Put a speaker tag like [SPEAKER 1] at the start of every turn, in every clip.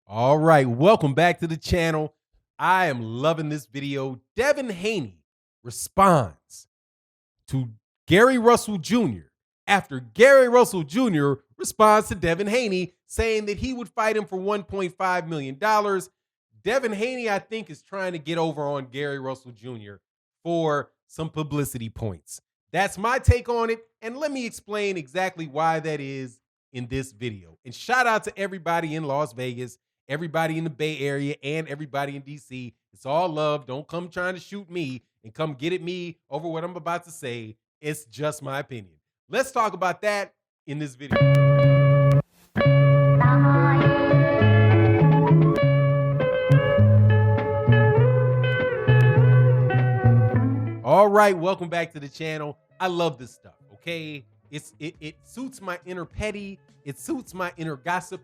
[SPEAKER 1] All right, welcome back to the channel. I am loving this video. Devin Haney responds to Gary Russell Jr. after Gary Russell Jr. responds to Devin Haney saying that he would fight him for $1.5 million. Devin Haney, I think, is trying to get over on Gary Russell Jr. for some publicity points. That's my take on it, and let me explain exactly why that is in this video. And shout out to everybody in Las Vegas, everybody in the Bay Area, and everybody in DC. It's all love. Don't come trying to shoot me and come get at me over what I'm about to say. It's just my opinion. Let's talk about that in this video. All right, welcome back to the channel. I love this stuff, okay? It suits my inner petty. It suits my inner gossip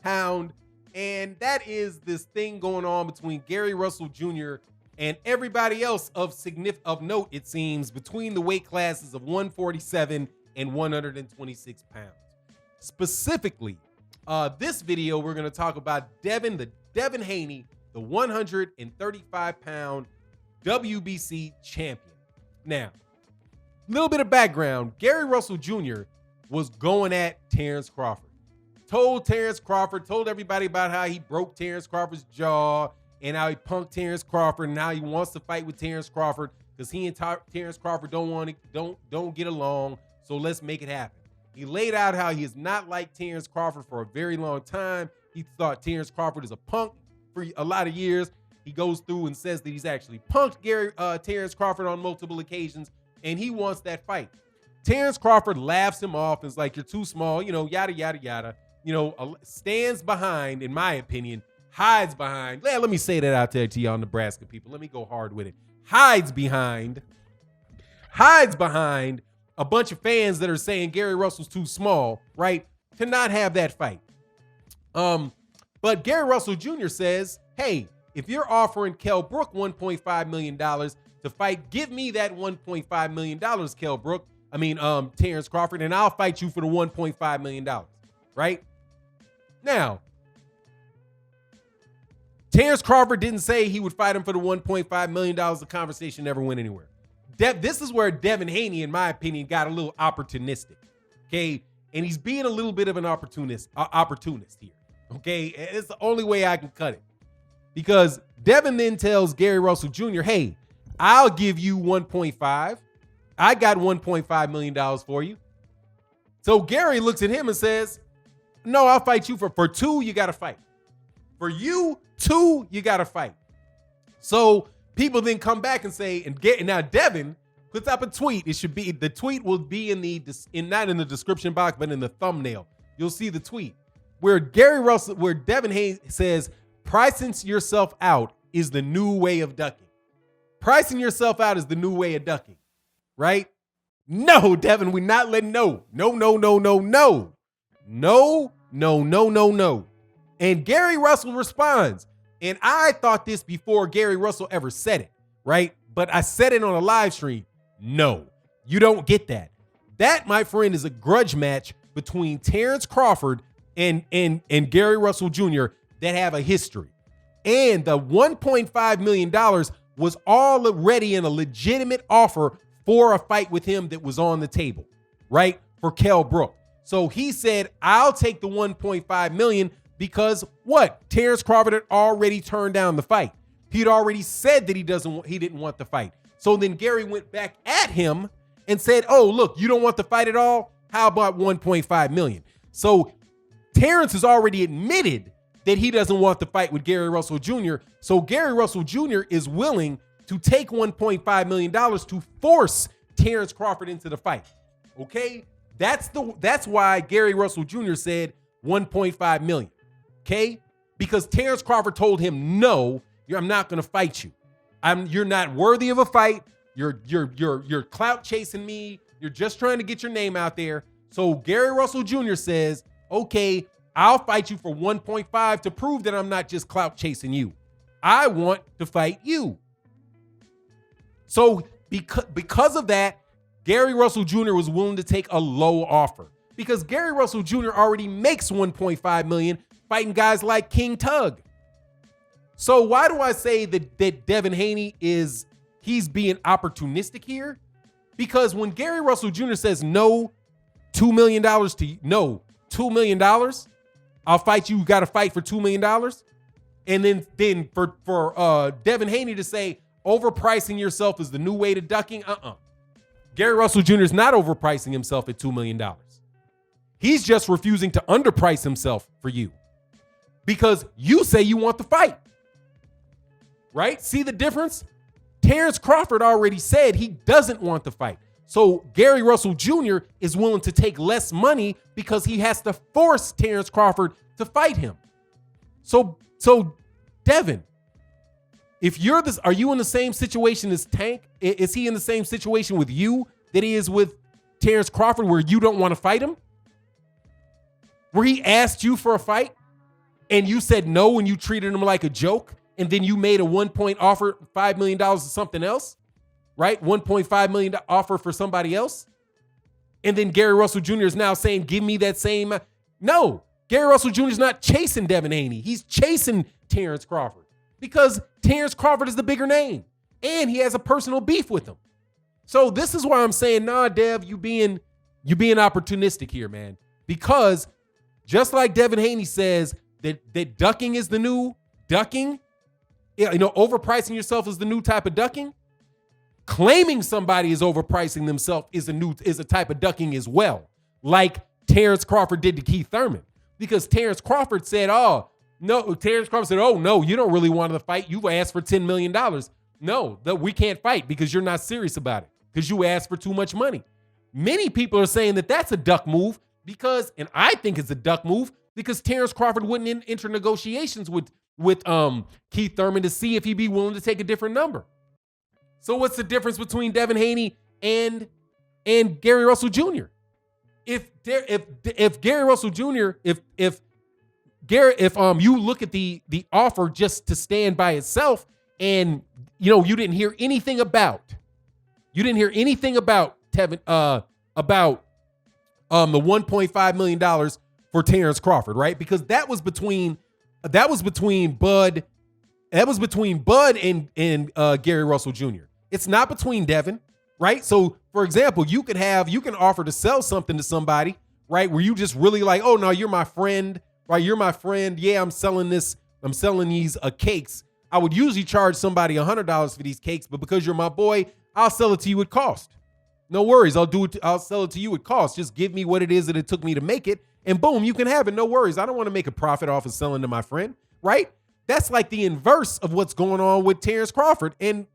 [SPEAKER 1] hound. And that is this thing going on between Gary Russell Jr. and everybody else of note, it seems, between the weight classes of 147 and 126 pounds. Specifically, this video, we're going to talk about Devin Haney, the 135-pound WBC champion. Now, a little bit of background. Gary Russell Jr. was going at Terence Crawford. Told everybody about how he broke Terence Crawford's jaw and how he punked Terence Crawford and how he wants to fight with Terence Crawford because he and Terence Crawford don't get along. So let's make it happen. He laid out how he has not liked Terence Crawford for a very long time. He thought Terence Crawford is a punk for a lot of years. He goes through and says that he's actually punked Terence Crawford on multiple occasions, and he wants that fight. Terence Crawford laughs him off and is like, "You're too small," yada, yada, yada. Stands behind, in my opinion, hides behind. Let me say that out there to y'all Nebraska people. Let me go hard with it. Hides behind a bunch of fans that are saying Gary Russell's too small, right, to not have that fight. But Gary Russell Jr. says, hey, if you're offering Kell Brook $1.5 million to fight, give me that $1.5 million, Terence Crawford, and I'll fight you for the $1.5 million, right? Now, Terence Crawford didn't say he would fight him for the $1.5 million. The conversation never went anywhere. This is where Devin Haney, in my opinion, got a little opportunistic, okay? And he's being a little bit of an opportunist here, okay? It's the only way I can cut it. Because Devin then tells Gary Russell Jr., hey, I'll give you 1.5. I got $1.5 million for you. So Gary looks at him and says, no, I'll fight you for two, you got to fight. For you, two, you got to fight. So people then come back and say, now Devin puts up a tweet. The tweet will be not in the description box, but in the thumbnail. You'll see the tweet where Devin Haney says, pricing yourself out is the new way of ducking. Pricing yourself out is the new way of ducking, right? No, Devin, we're not letting no. And Gary Russell responds, and I thought this before Gary Russell ever said it, right? But I said it on a live stream. No, you don't get that. That, my friend, is a grudge match between Terence Crawford and Gary Russell Jr. that have a history. And the $1.5 million was already in a legitimate offer for a fight with him that was on the table, right? For Kell Brook. So he said, I'll take the $1.5 million because what? Terence Crawford had already turned down the fight. He'd already said that he didn't want the fight. So then Gary went back at him and said, oh, look, you don't want the fight at all? How about $1.5 million? So Terence has already admitted that he doesn't want the fight with Gary Russell Jr. So Gary Russell Jr. is willing to take $1.5 million to force Terence Crawford into the fight. Okay? That's why Gary Russell Jr. said $1.5 million. Okay? Because Terence Crawford told him, no, I'm not going to fight you. You're not worthy of a fight. You're clout chasing me. You're just trying to get your name out there. So Gary Russell Jr. says, okay, I'll fight you for 1.5 to prove that I'm not just clout chasing you. I want to fight you. So because of that, Gary Russell Jr. was willing to take a low offer because Gary Russell Jr. already makes $1.5 million fighting guys like King Tug. So why do I say that Devin Haney he's being opportunistic here? Because when Gary Russell Jr. says no, $2 million $2 million, I'll fight you. You got to fight for $2 million. And then for Devin Haney to say overpricing yourself is the new way to ducking. Gary Russell Jr. is not overpricing himself at $2 million. He's just refusing to underprice himself for you because you say you want the fight. Right? See the difference? Terence Crawford already said he doesn't want the fight. So Gary Russell Jr. is willing to take less money because he has to force Terence Crawford to fight him. So Devin, are you in the same situation as Tank? Is he in the same situation with you that he is with Terence Crawford where you don't want to fight him? Where he asked you for a fight and you said no and you treated him like a joke and then you made a 1 point offer, $5 million to something else, right? $1.5 million offer for somebody else. And then Gary Russell Jr. is now saying, give me that same. No, Gary Russell Jr. is not chasing Devin Haney. He's chasing Terence Crawford because Terence Crawford is the bigger name and he has a personal beef with him. So this is why I'm saying, nah, Dev, you being opportunistic here, man. Because just like Devin Haney says that ducking is the new ducking, overpricing yourself is the new type of ducking. Claiming somebody is overpricing themselves is a type of ducking as well. Like Terence Crawford did to Keith Thurman. Because Terence Crawford said, oh, no, you don't really want to fight. You've asked for $10 million. No, we can't fight because you're not serious about it. Because you asked for too much money. Many people are saying that that's a duck move and I think it's a duck move because Terence Crawford wouldn't enter negotiations with Keith Thurman to see if he'd be willing to take a different number. So what's the difference between Devin Haney and Gary Russell Jr.? If Gary Russell Jr. if you look at the offer just to stand by itself and you didn't hear anything about Tevin about the $1.5 million for Terence Crawford, right? Because that was between Bud and Gary Russell Jr. It's not between Devin, right? So, for example, you can offer to sell something to somebody, right? Where you just really like, oh no, you're my friend, right? You're my friend. Yeah, I'm selling these cakes. I would usually charge somebody $100 for these cakes, but because you're my boy, I'll sell it to you at cost. No worries. I'll sell it to you at cost. Just give me what it is that it took me to make it. And boom, you can have it. No worries. I don't want to make a profit off of selling to my friend, right? That's like the inverse of what's going on with Terence Crawford and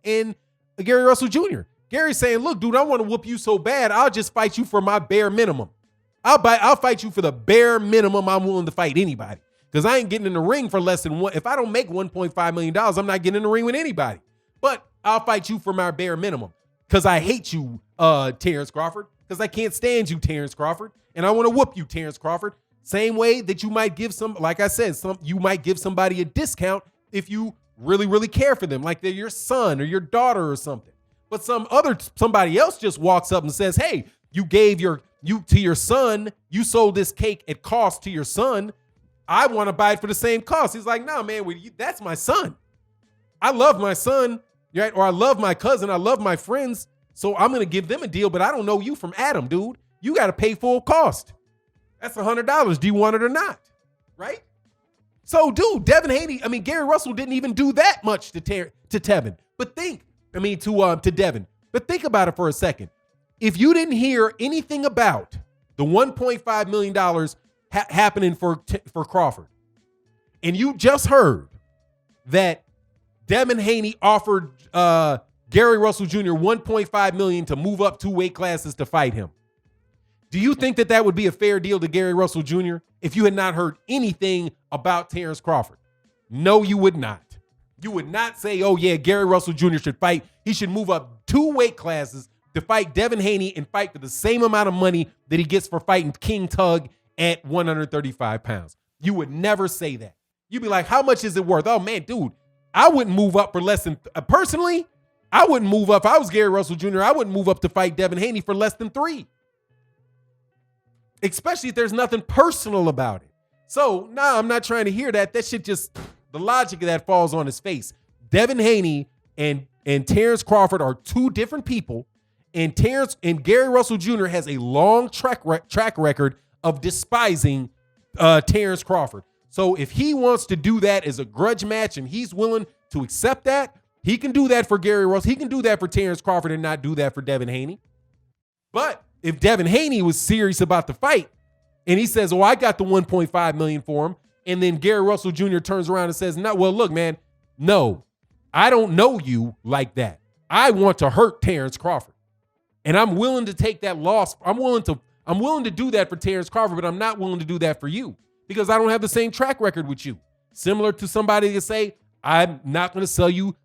[SPEAKER 1] Gary Russell Jr. Gary's saying, look, dude, I want to whoop you so bad. I'll just fight you for my bare minimum. I'll fight you for the bare minimum. I'm willing to fight anybody because I ain't getting in the ring for less than one. If I don't make $1.5 million, I'm not getting in the ring with anybody. But I'll fight you for my bare minimum because I hate you, Terence Crawford, because I can't stand you, Terence Crawford, and I want to whoop you, Terence Crawford. Same way that you might give you might give somebody a discount if you really, really care for them, like they're your son or your daughter or something. But somebody else just walks up and says, hey, to your son, you sold this cake at cost to your son. I want to buy it for the same cost. He's like, no, man, that's my son. I love my son, right? Or I love my cousin. I love my friends. So I'm going to give them a deal, but I don't know you from Adam, dude. You got to pay full cost. That's $100. Do you want it or not? Right? So, dude, Gary Russell didn't even do that much to Tevin. But to Devin. But think about it for a second. If you didn't hear anything about the $1.5 million happening for Crawford, and you just heard that Devin Haney offered Gary Russell Jr. $1.5 million to move up 2 weight classes to fight him, do you think that would be a fair deal to Gary Russell Jr. if you had not heard anything about Terence Crawford? No, you would not. You would not say, oh yeah, Gary Russell Jr. should fight. He should move up 2 weight classes to fight Devin Haney and fight for the same amount of money that he gets for fighting King Tug at 135 pounds. You would never say that. You'd be like, how much is it worth? Oh man, dude, I wouldn't move up for less than, personally, I wouldn't move up. If I was Gary Russell Jr., I wouldn't move up to fight Devin Haney for less than 3. Especially if there's nothing personal about it. So, nah, I'm not trying to hear that. That shit just, the logic of that falls on his face. Devin Haney and Terence Crawford are two different people, and Gary Russell Jr. has a long track record of despising Terence Crawford. So if he wants to do that as a grudge match and he's willing to accept that, he can do that for Gary Russell. He can do that for Terence Crawford and not do that for Devin Haney. But if Devin Haney was serious about the fight and he says, oh, I got the $1.5 million for him, and then Gary Russell Jr. turns around and says, no, well, look, man, no, I don't know you like that. I want to hurt Terence Crawford. And I'm willing to take that loss. I'm willing to do that for Terence Crawford, but I'm not willing to do that for you because I don't have the same track record with you. Similar to somebody to say, I'm not going to sell you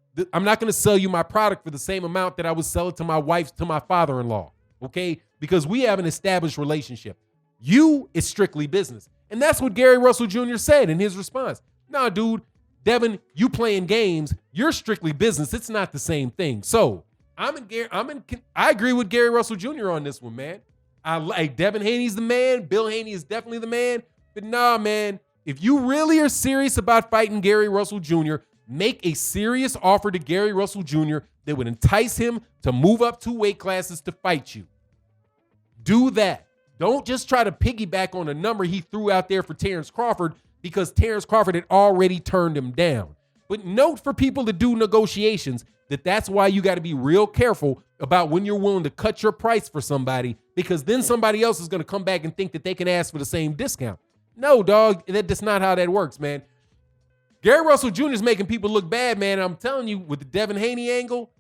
[SPEAKER 1] my product for the same amount that I would sell it to my wife, to my father-in-law. Okay? Because we have an established relationship. You is strictly business. And that's what Gary Russell Jr. said in his response. Nah, dude, Devin, you playing games. You're strictly business. It's not the same thing. So I agree with Gary Russell Jr. on this one, man. I like Devin Haney's the man. Bill Haney is definitely the man. But nah, man, if you really are serious about fighting Gary Russell Jr., make a serious offer to Gary Russell Jr. that would entice him to move up 2 weight classes to fight you. Do that. Don't just try to piggyback on a number he threw out there for Terence Crawford because Terence Crawford had already turned him down. But note for people that do negotiations that's why you got to be real careful about when you're willing to cut your price for somebody, because then somebody else is going to come back and think that they can ask for the same discount. No, dog, that's not how that works, man. Gary Russell Jr. is making people look bad, man. I'm telling you, with the Devin Haney angle,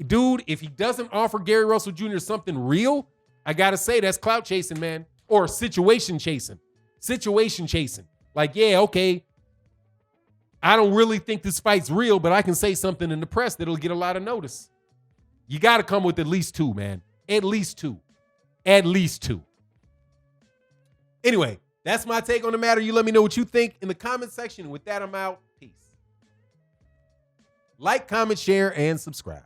[SPEAKER 1] dude, if he doesn't offer Gary Russell Jr. something real, I got to say that's clout chasing, man, or situation chasing. Situation chasing. Like, yeah, okay, I don't really think this fight's real, but I can say something in the press that'll get a lot of notice. You got to come with at least 2, man. At least 2. At least 2. Anyway, that's my take on the matter. You let me know what you think in the comment section. With that, I'm out. Peace. Like, comment, share, and subscribe.